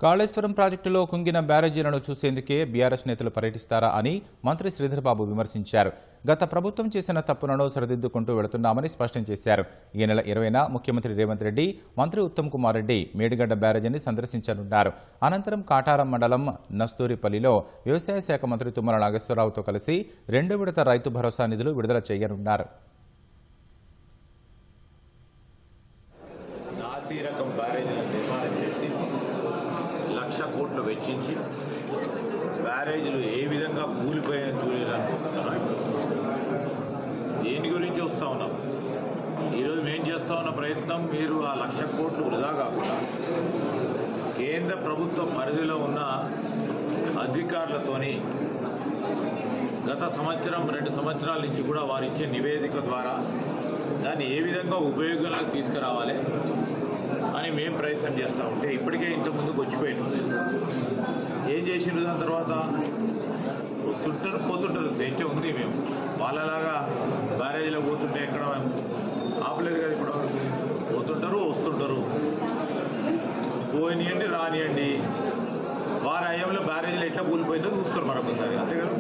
కాళేశ్వరం ప్రాజెక్టులో కుంగిన బ్యారేజీలను చూసేందుకే బీఆర్ఎస్ నేతలు పర్యటిస్తారా అని మంత్రి శ్రీధర్బాబు విమర్శించారు. గత ప్రభుత్వం చేసిన తప్పులను సరిదిద్దుకుంటూ వెళుతున్నామని స్పష్టం చేశారు. ఈ నెల 20న ముఖ్యమంత్రి రేవంత్ రెడ్డి, మంత్రి ఉత్తమ్ కుమార్ రెడ్డి మేడిగడ్డ బ్యారేజీని సందర్శించనున్నారు. అనంతరం కాటారం మండలం నస్తూరిపల్లిలో వ్యవసాయ శాఖ మంత్రి తుమ్మల నాగేశ్వరరావుతో కలిసి 2వ విడత రైతు భరోసా నిధులు విడుదల చేయనున్నారు. లక్ష కోట్లు వెచ్చించి బ్యారేజీలు ఏ విధంగా కూలిపోయాయని చూడాలనిపిస్తున్నాం. దేని గురించి వస్తూ ఉన్నాం? ఈరోజు మేము చేస్తూ ఉన్న ప్రయత్నం, మీరు ఆ 1,00,000 కోట్లు వృధా కాకుండా కేంద్ర ప్రభుత్వ పరిధిలో ఉన్న అధికారులతోని గత సంవత్సరం 2 సంవత్సరాల నుంచి కూడా వారు ఇచ్చే నివేదిక ద్వారా దాన్ని ఏ విధంగా ఉపయోగంలోకి తీసుకురావాలి అని మేము ప్రయత్నం చేస్తూ ఉంటే ఇప్పటికే ఇంత ముందుకు వచ్చిపోయాను. ఏం చేసిన దాని తర్వాత వస్తుంటారు పోతుంటారు, స్వేచ్ఛ ఉంది. మేము వాళ్ళలాగా బ్యారేజీలో పోతుంటే ఎక్కడ ఆపలేదు కదా. ఇప్పుడు పోతుంటారు వస్తుంటారు, పోనియండి రానియండి. వారి అయ్యంలో బ్యారేజీలు ఎట్లా కూలిపోయిందో చూస్తారు మరొకసారి, అంతే కదా.